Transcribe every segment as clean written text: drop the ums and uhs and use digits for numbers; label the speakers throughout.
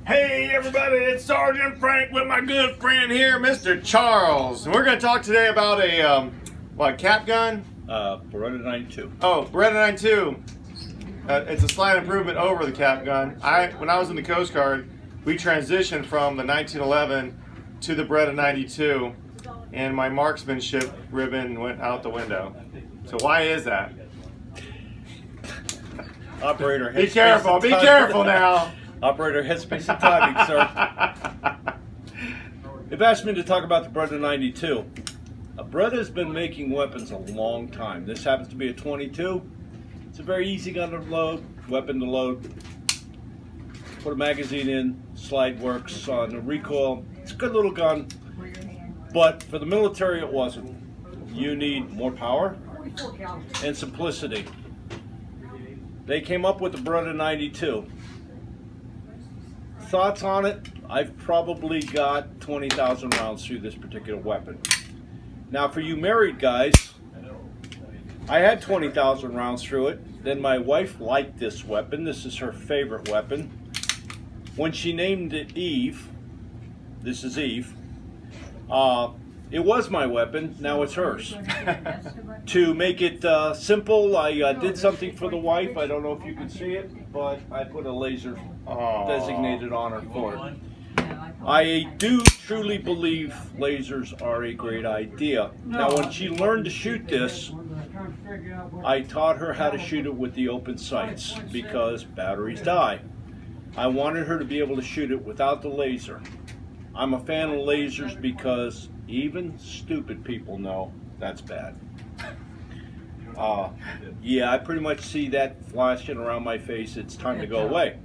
Speaker 1: Hey everybody, it's Sergeant Frank with my good friend here, Mr. Charles. And we're going to talk today about a, cap gun?
Speaker 2: Beretta 92.
Speaker 1: Oh, Beretta 92. It's a slight improvement over the cap gun. When I was in the Coast Guard, we transitioned from the 1911 to the Beretta 92, and my marksmanship ribbon went out the window. So why is that?
Speaker 2: Operator,
Speaker 1: be careful now.
Speaker 2: Operator, headspace and timing, sir. They've asked me to talk about the Beretta 92. Beretta's been making weapons a long time. This happens to be a 22. It's a very easy gun to load, weapon to load. Put a magazine in, slide works on the recoil. It's a good little gun, but for the military it wasn't. You need more power and simplicity. They came up with the Beretta 92. Thoughts on it? I've probably got 20,000 rounds through this particular weapon. Now for you married guys, I had 20,000 rounds through it. Then my wife liked this weapon. This is her favorite weapon. When she named it Eve, this is Eve, it was my weapon, now it's hers. To make it simple, I did something for the wife. I don't know if you can see it, but I put a laser designated on her for it. I do truly believe lasers are a great idea. Now when she learned to shoot this, I taught her how to shoot it with the open sights because batteries die. I wanted her to be able to shoot it without the laser. I'm a fan of lasers because even stupid people know that's bad. Yeah, I pretty much see that flashing around my face. It's time to go away.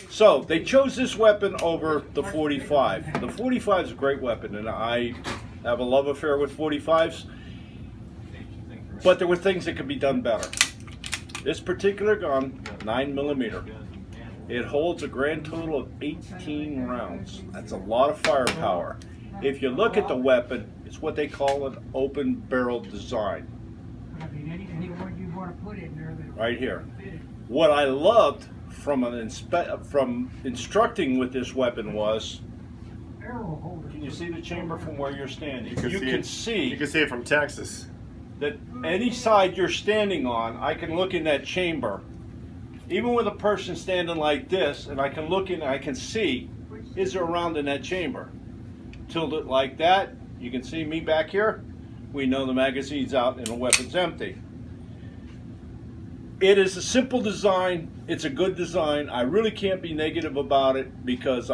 Speaker 2: So they chose this weapon over the 45. The 45 is a great weapon, and I have a love affair with 45s. But there were things that could be done better. This particular gun, 9mm, it holds a grand total of 18 rounds. That's a lot of firepower. If you look at the weapon, it's what they call an open barrel design. Right here. What I loved from instructing with this weapon was, can you see the chamber from where you're standing? You can see
Speaker 1: it from Texas.
Speaker 2: That any side you're standing on, I can look in that chamber. Even with a person standing like this, and I can look in, I can see, is there a round in that chamber? Tilt it like that, you can see me back here. We know the magazine's out and the weapon's empty. It is a simple design. It's a good design. I really can't be negative about it because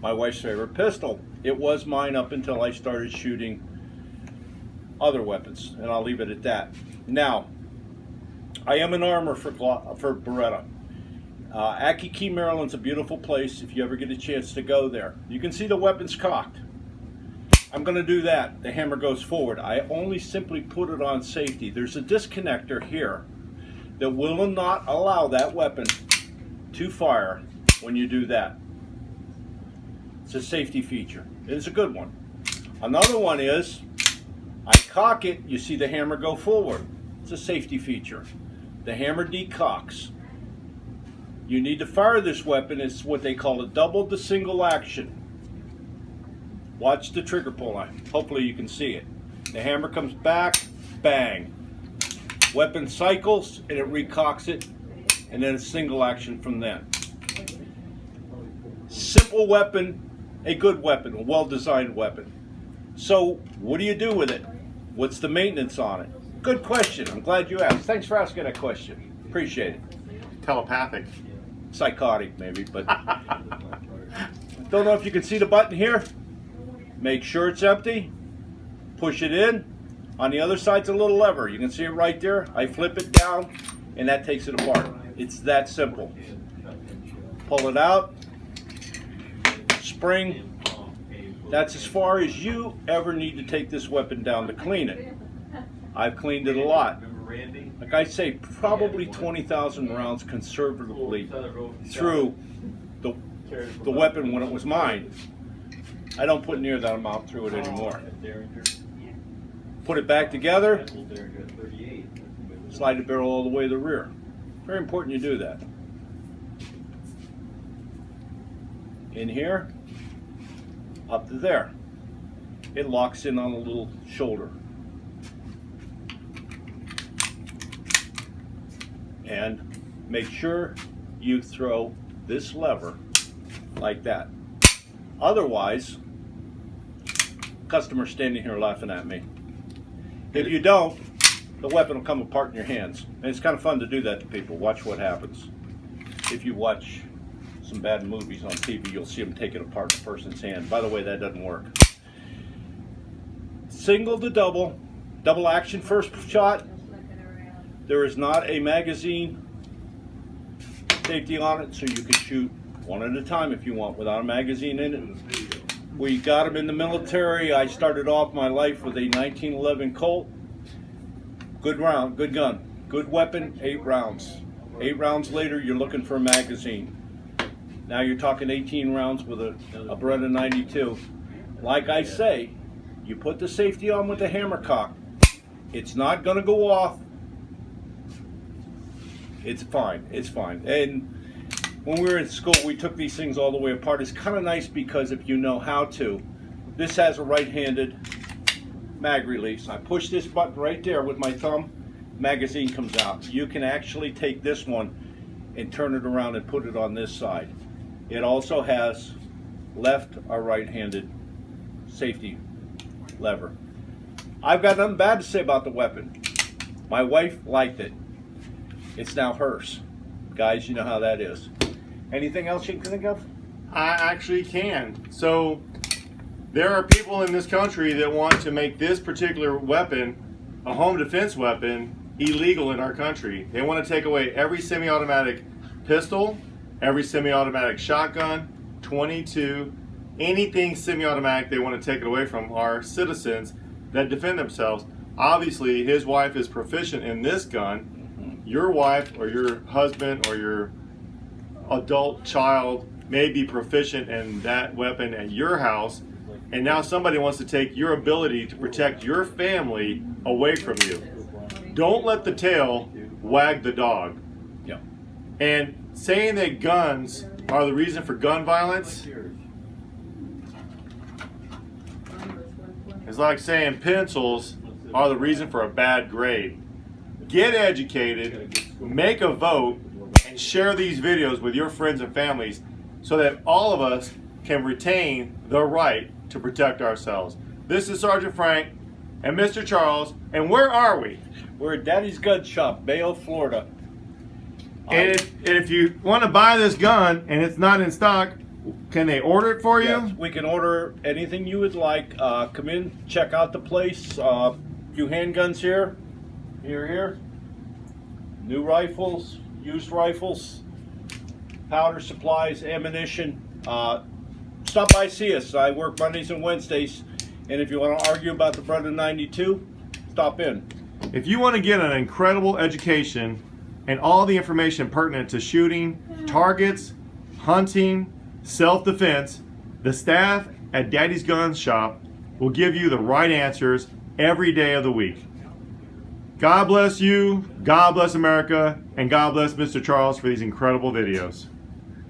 Speaker 2: my wife's favorite pistol. It was mine up until I started shooting other weapons, and I'll leave it at that. Now, I am an armor for Beretta. Akiki, Maryland's a beautiful place if you ever get a chance to go there. You can see the weapons cocked. I'm going to do that. The hammer goes forward. I only simply put it on safety. There's a disconnector here that will not allow that weapon to fire when you do that. It's a safety feature. It is a good one. Another one is, I cock it, you see the hammer go forward. It's a safety feature. The hammer decocks. You need to fire this weapon. It's what they call a double to single action. Watch the trigger pull line. Hopefully you can see it. The hammer comes back, bang. Weapon cycles and it recocks it, and then a single action from then. Simple weapon, a good weapon, a well-designed weapon. So what do you do with it? What's the maintenance on it? Good question. I'm glad you asked. Thanks for asking that question. Appreciate it.
Speaker 1: Telepathic.
Speaker 2: Psychotic, maybe, but don't know if you can see the button here. Make sure it's empty. Push it in. On the other side's a little lever. You can see it right there. I flip it down, and that takes it apart. It's that simple. Pull it out. Spring. That's as far as you ever need to take this weapon down to clean it. I've cleaned it a lot. Like I say, probably 20,000 rounds conservatively through the weapon when it was mine. I don't put near that amount through it anymore. Put it back together, slide the barrel all the way to the rear. Very important you do that. in here, up to there. It locks in on a little shoulder. And make sure you throw this lever like that. Otherwise, customer standing here laughing at me. If you don't, the weapon will come apart in your hands. And it's kind of fun to do that to people. Watch what happens. If you watch some bad movies on TV, you'll see them take it apart in a person's hand. By the way, that doesn't work. Single to double, double action first shot. There is not a magazine safety on it, so you can shoot one at a time if you want without a magazine in it. We got them in the military. I started off my life with a 1911 Colt. Good round, good gun, good weapon, 8 rounds. 8 rounds later, you're looking for a magazine. Now you're talking 18 rounds with a Beretta 92. Like I say, you put the safety on with the hammer cock. It's not going to go off. It's fine. It's fine. And when we were in school, we took these things all the way apart. It's kind of nice because if you know how to, this has a right-handed mag release. I push this button right there with my thumb, magazine comes out. You can actually take this one and turn it around and put it on this side. It also has left or right-handed safety lever. I've got nothing bad to say about the weapon. My wife liked it. It's now hers. Guys, you know how that is. Anything else you can think of?
Speaker 1: I actually can. So there are people in this country that want to make this particular weapon, a home defense weapon, illegal in our country. They want to take away every semi-automatic pistol, every semi-automatic shotgun, 22, anything semi-automatic. They want to take it away from our citizens that defend themselves. Obviously, his wife is proficient in this gun. Your wife or your husband or your adult child may be proficient in that weapon at your house, and now somebody wants to take your ability to protect your family away from you. Don't let the tail wag the dog.
Speaker 2: Yeah.
Speaker 1: And saying that guns are the reason for gun violence is like saying pencils are the reason for a bad grade. Get educated, make a vote, and share these videos with your friends and families so that all of us can retain the right to protect ourselves. This is Sergeant Frank and Mr. Charles, and where are we?
Speaker 2: We're at Daddy's Gun Shop, Bayo, Florida.
Speaker 1: And if you want to buy this gun and it's not in stock, can they order it for you?
Speaker 2: Yes, we can order anything you would like. Come in, check out the place. A few handguns here. Here. New rifles, used rifles, powder supplies, ammunition. Stop by, see us. I work Mondays and Wednesdays. And if you want to argue about the Beretta 92, stop in.
Speaker 1: If you want to get an incredible education and all the information pertinent to shooting, targets, hunting, self-defense, the staff at Daddy's Gun Shop will give you the right answers every day of the week. God bless you, God bless America, and God bless Mr. Charles for these incredible videos.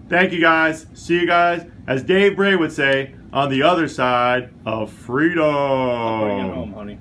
Speaker 1: Thank you guys. See you guys, as Dave Bray would say, on the other side of freedom.
Speaker 2: I'll bring it home, honey.